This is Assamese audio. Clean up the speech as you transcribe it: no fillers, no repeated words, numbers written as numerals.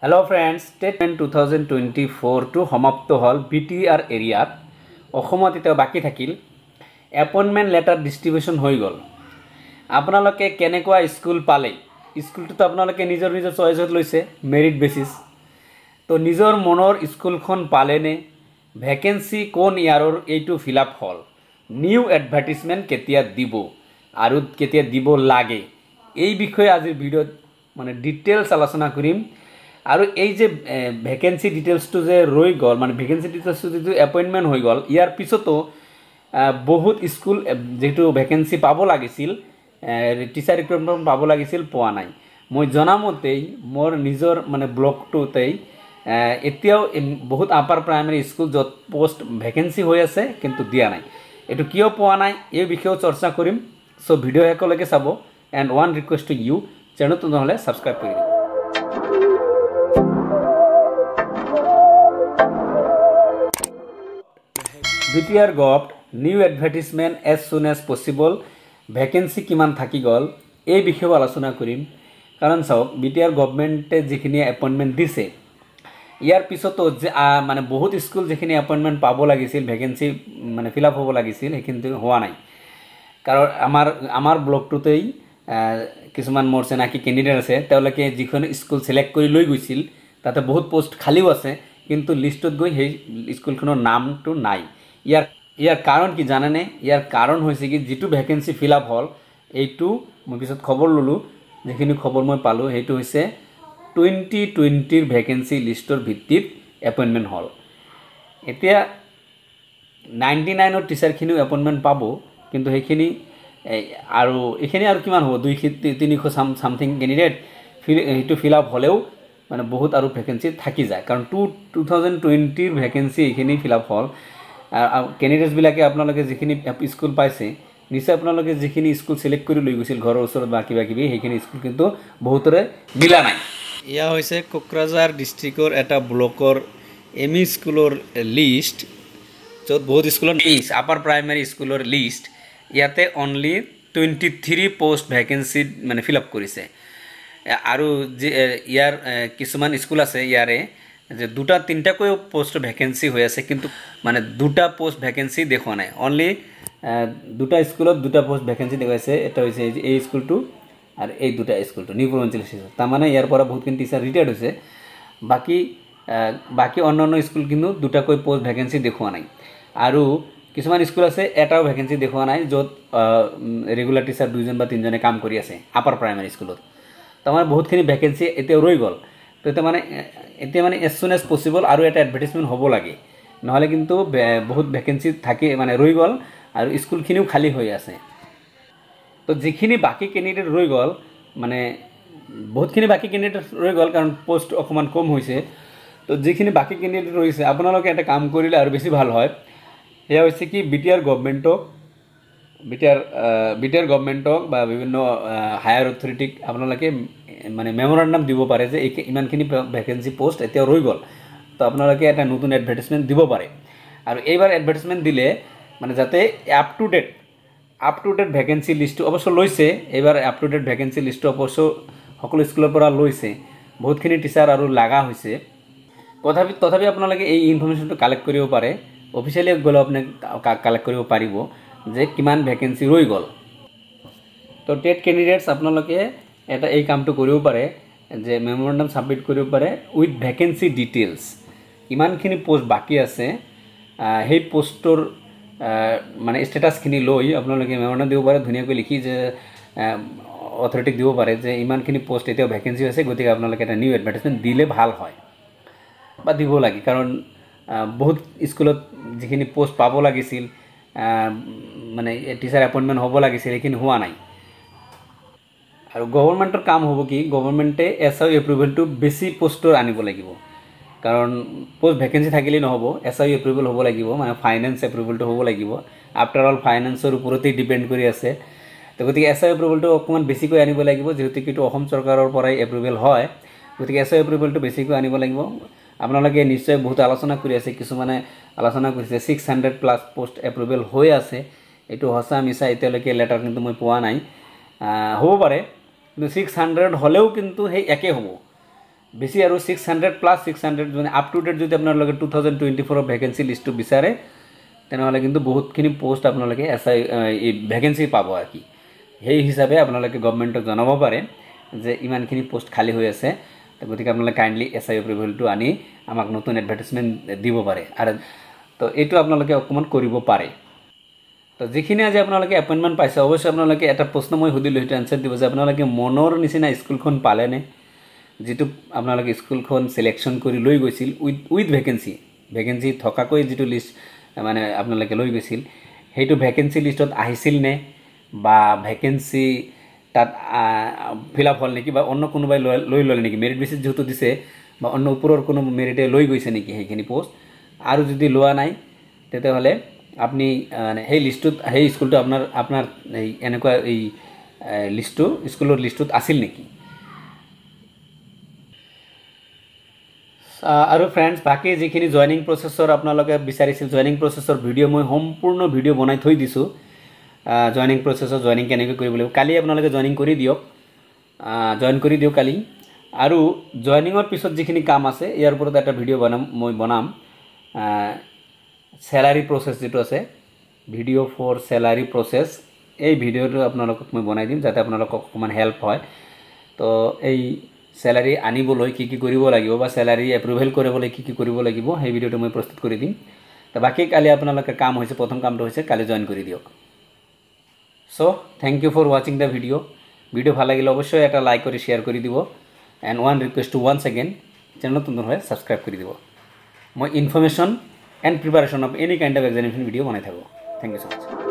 Hello friends, Statement 2024 to সমাপ্ত হল BTR এরিয়াত অসমত এতিয়া বাকি থাকিল এপয়েন্টমেন্ট লেটার ডিস্ট্রিবিউশন হৈ গল। আপোনালোকে কেনেকুৱা স্কুল পালে? স্কুলটো তো আপোনালোকে নিজৰ চয়েসত লৈছে মেৰিট বেসিস। তো নিজৰ মনৰ স্কুলখন পালেনে? ভ্যাকেন্সি কোন ইয়াৰৰ এইটো ফিল আপ হল? নিউ এডভাৰ্টাইজমেন্ট কেতিয়া দিব আৰু কেতিয়া দিব লাগে? এই বিষয়ে আজিৰ ভিডিওত মানে ডিটেইলস আলোচনা কৰিম। আৰু এই যে ভ্যাকেন্সি ডিটেইলসটো যে ৰৈ গল মানে ভ্যাকেন্সি ডিটেইলসটো যে এপয়েন্টমেন্ট হৈ গল ইয়াৰ পিছতো বহুত স্কুল যেটো ভ্যাকেন্সি পাব লাগিছিল টিচাৰ ৰিক্ৰুটমেন্ট পাব লাগিছিল পোৱা নাই। মই জনামতেই মোৰ নিজৰ মানে ব্লকটোতেই এতিয়াও বহুত আপাৰ প্ৰাইমাৰী স্কুল যত পোষ্ট ভ্যাকেন্সি হৈ আছে কিন্তু দিয়া নাই। এটো কিয় পোৱা নাই এই বিষয়ে চৰ্চা কৰিম। সো ভিডিও একলৈকে চাব and one request to you চেনেলটো নহলে সাবস্ক্ৰাইব কৰি দিব। BTR govt new advertisement as soon as possible vacancy কিমান থাকি গল এই বিষয়ে আলোচনা কৰিম। কাৰণ চাওক BTR গভৰ্নমেন্টে যিখিনি এপয়েন্টমেন্ট দিছে ইয়াৰ পিছতো মানে বহুত স্কুল যিখিনি এপয়েন্টমেন্ট পাব লাগিছিল ভ্যাকেন্সি মানে ফিল আপ হ'ব লাগিছিল কিন্তু হোৱা নাই। কাৰণ আমাৰ ব্লকটোতেই কিছুমান মোৰ চিনাকি ক্যান্ডিডেট আছে তেওঁলোকে যিখন স্কুল সিলেক্ট কৰি লৈ গৈছিল তাতে বহুত পোষ্ট খালিও আছে কিন্তু লিষ্টত গৈ সেই স্কুলখনৰ নামটো নাই। ইয়াৰ কাৰণ কি জানেনে? ইয়াৰ কাৰণ হৈছে কি যেটো ভ্যাকেন্সি ফিল আপ হল এইটো মই পিছত খবৰ ললো যিখিনি খবৰ মই পালো সেইটো হৈছে 2020 ভ্যাকেন্সি লিষ্টৰ ভিত্তিত এপয়েন্টমেন্ট হল। এতিয়া 99 টিচাৰখিনিও এপয়েন্টমেন্ট পাব কিন্তু সেইখিনি আৰু এখিনি আৰু কিমান হ'ব 200-300 সামথিং ক্যান্ডিডেট এইটো ফিল আপ হলেও মানে বহুত আৰু ভ্যাকেন্সি থাকি যায়। কাৰণ 2020 ভ্যাকেন্সি এখিনি ফিল আপ হল ক্যান্ডিডেটস বিলাকে আপোনালোকে যিখিনি স্কুল পাইছে নিশ্চয় আপোনালোকে যিখিনি স্কুল সিলেক্ট কৰি লৈ গৈছিল ঘৰৰ ওচৰত বা কিবা কিবি সেইখিনি স্কুল কিন্তু বহুতৰে মিলা নাই। ইয়া হৈছে কোকৰাঝাৰ ডিস্ট্ৰিক্টৰ এটা ব্লকৰ এমই স্কুলৰ লিষ্ট য'ত বহুত স্কুলৰ লিষ্ট আপাৰ প্ৰাইমাৰী স্কুলৰ লিষ্ট ইয়াতে অনলি 23 পোষ্ট ভ্যাকেন্সি মানে ফিল আপ কৰিছে। আৰু যে ইয়াৰ কিছুমান স্কুল আছে ইয়াৰে যে দুটা তিনটাকৈ পোষ্ট ভ্যাকেন্সি হৈ আছে কিন্তু মানে দুটা পোষ্ট ভ্যাকেন্সি দেখুৱা নাই। অনলি দুটা স্কুলত দুটা পোষ্ট ভ্যাকেন্সি দেখাইছে। এটা হৈছে এই স্কুলটো আৰু এই দুটা স্কুলটো নিউ প্ৰভিন্সিয়েল স্কুল। তাৰ মানে ইয়াৰ পৰা বহুতখিনি টিচাৰ ৰিটায়াৰ্ড হৈছে। বাকি অন্যান্য স্কুল কিন্তু দুটাকৈ পোষ্ট ভ্যাকেন্সি দেখুৱা নাই। আৰু কিছুমান স্কুল আছে এটাও ভ্যাকেন্সি দেখুৱা নাই য'ত ৰেগুলাৰ টিচাৰ দুইজন বা তিনজনে কাম কৰি আছে আপাৰ প্ৰাইমাৰী স্কুলত। তাৰমানে বহুতখিনি ভ্যাকেন্সি এতিয়া ৰৈ গল। তো এতিয়া মানে as soon as possible আৰু এটা এডভাৰ্টাইজমেন্ট হ'ব লাগে নহলে কিন্তু বহুত ভ্যাকেন্সি থাকে মানে ৰৈ গল আৰু স্কুলখিনিও খালি হৈ আছে। তো যিখিনি বাকি ক্যান্ডিডেট ৰৈ গল মানে বহুতখিনি বাকি ক্যান্ডিডেট ৰৈ গল কাৰণ পোষ্ট অকমান কম হৈছে। তো যিখিনি বাকি ক্যান্ডিডেট ৰৈছে আপোনালোকে এটা কাম কৰিলে আৰু বেছি ভাল হয়। এয়া হৈছে কি BTR গভৰ্নমেন্টক বা বিভিন্ন হায়াৰ অথৰিটিক আপোনালোকে মানে মেমোৰেন্ডাম দিব পাৰে যে ইমানখিনি ভ্যাকেন্সি পোষ্ট এতিয়া ৰৈ গল। তো আপোনালোকে এটা নতুন এডভাৰ্টাইজমেন্ট দিব পাৰে আৰু এইবাৰ এডভার্টাইজমেন্ট দিলে মানে যাতে up to date vacancy list অবশ্য লৈছে। এইবাৰ up to date vacancy list অবশ্য সকলো স্কুলৰ পৰা লৈছে বহুতখিনি টিচাৰ আৰু লাগা হৈছে। তথাপি আপোনালোকে এই ইনফৰমেশনটো কালেক্ট কৰিব পাৰে অফিচিয়ালি গলে আপুনি কালেক্ট কৰিব পাৰিব যে কিমান ভ্যাকেন্সি ৰৈ গল। তো টেট ক্যান্ডিডেটস আপোনালোকে এটা এই কামটো কৰিব পাৰে যে মেমোৰেন্ডাম সাবমিট কৰিব পাৰে উইথ ভ্যাকেন্সি ডিটেইলস ইমানখিনি পোষ্ট বাকি আছে সেই পোষ্টৰ মানে স্ট্যাটাসখিনি লৈ আপোনালোকে মেমোৰেন্ডাম দিব পাৰে ধুনীয়াকৈ লিখি যে অথৰিটিক দিব পাৰে যে ইমানখিনি পোষ্ট এতিয়া ভ্যাকেন্সি আছে গতিকে আপোনালোকে এটা নিউ এডভার্টাইজমেন্ট দিলে ভাল হয় বা দিব লাগে। কাৰণ বহুত স্কুলত যিখিনি পোষ্ট পাব লাগিছিল মানে টিচাৰ এপয়েন্টমেন্ট হ'ব লাগিছিল এইখিনি হোৱা নাই। আৰু গভৰ্নমেন্টৰ কাম হ'ব কি গভৰ্নমেন্টে SIO এপ্ৰুভেলটো বেছি পোষ্টৰ আনিব লাগিব। কাৰণ পোষ্ট ভ্যাকেন্সি থাকিলে নহব SIO এপ্ৰুভেল হ'ব লাগিব মানে ফাইনান্স এপ্ৰুভেলটো হ'ব লাগিব। আফটাৰ অল ফাইনান্সৰ ওপৰতেই ডিপেন্ড কৰি আছে। তো গতিকে SIO এপ্ৰুভেলটো অকমান বেছিকৈ আনিব লাগিব যেহেতু কিটো অসম চৰকাৰৰ পৰাই এপ্ৰুভেল হয় গতিকে SIO এপ্ৰুভেলটো বেছিকৈ আনিব লাগিব। আপোনালোকে নিশ্চয় বহুত আলোচনা কৰি আছে কিছুমানে আলোচনা কৰিছে 600+ পোষ্ট এপ্ৰুভেল হৈ আছে। এইটো হসা মিছা এতিয়ালৈকে লেটাৰ কিন্তু মই পোৱা নাই। হ'ব পাৰে কিন্তু 600 হলেও কিন্তু সেই একে হ'ব বেছি আৰু 600 প্লাছ 600 মানে আপ টু ডেট যদি আপোনালোকে 2024 ভেকেঞ্চি লিষ্টটো বিচাৰে তেনেহ'লে কিন্তু বহুতখিনি পোষ্ট আপোনালোকে SI এই ভেকেঞ্চি পাব আৰু কি সেই হিচাপে আপোনালোকে গভৰ্ণমেণ্টক জনাব পাৰে যে ইমানখিনি পোষ্ট খালী হৈ আছে গতিকে আপোনালোকে কাইণ্ডলি SI এপ্ৰুভেলটো আনি আমাক নতুন এডভাৰটাইজমেণ্ট দিব পাৰে আৰু তো এইটো আপোনালোকে অকণমান কৰিব পাৰে তো যিখিনি আজি আপোনালোকে এপইণ্টমেণ্ট পাইছে অৱশ্যে আপোনালোকে এটা প্ৰশ্ন মই সুধিলোঁ সেইটো এনচাৰ দিব যে আপোনালোকে মনৰ নিচিনা স্কুলখন পালেনে যেটো আপোনালোকে স্কুলখন সিলেকশন কৰি লৈ গৈছিল উইথ ভেকেন্সি থকাকৈ যেটো লিষ্ট মানে আপোনালোকে লৈ গৈছিল হেইটো ভেকেন্সি লিষ্টত আহিছিল নে বা ভেকেন্সি তাত ফিল আপ হল নেকি বা অন্য কোনোবাই লৈ ললে নেকি মেৰিট বেচিছ যেটো দিছে বা অন্য উপৰৰ কোনো মেৰিটে লৈ গৈছে নেকি হেইখিনি পোষ্ট আৰু যদি লোৱা নাই তেতিয়াহলে আপনি সেই লিষ্টত সেই স্কুলটো আপোনাৰ এই এনেকুৱা এই লিষ্টটো স্কুলৰ লিষ্টত আছিল নেকি আৰু ফ্ৰেন্ডস বাকি যিখিনি জয়নিং প্ৰসেছৰ আপোনালোকে বিচাৰিছিল জয়নিং প্ৰসেছৰ ভিডিও মই সম্পূৰ্ণ ভিডিও বনাই থৈ দিছো জয়নিং প্ৰসেছৰ জয়নিং কেনেকৈ কৰিব লাগিব কালি আপোনালোকে জয়নিং কৰি দিয়ক জয়েন কৰি দিয়ক কালি আৰু জয়নিংৰ পিছত যিখিনি কাম আছে ইয়াৰ ওপৰত এটা ভিডিও বনাম স্যালাৰি প্ৰসেছ যেটো আছে ভিডিও ফৰ স্যালাৰি প্ৰসেছ এই ভিডিওটো আপোনালোকক মই বনাই দিম যাতে আপোনালোকক অকমান হেল্প হয় তো এই স্যালাৰি আনিবলৈ কি কি কৰিব লাগিব বা স্যালাৰি এপ্ৰুভেল কৰিবলৈ কি কি কৰিব লাগিব এই ভিডিওটো মই প্ৰস্তুত কৰি দিম তো বাকি কালি আপোনালোকৰ কাম হৈছে প্ৰথম কামটো হৈছে কালি জয়েন কৰি দিয়ক so thank you for watching the video ভাল লাগিলে অবশ্যই এটা লাইক কৰি শেয়াৰ কৰি দিব and one request to once again channel নতুন হয় সাবস্ক্ৰাইব কৰি দিব মই information and preparation of any kind of examination video বনাই থাকো thank you so much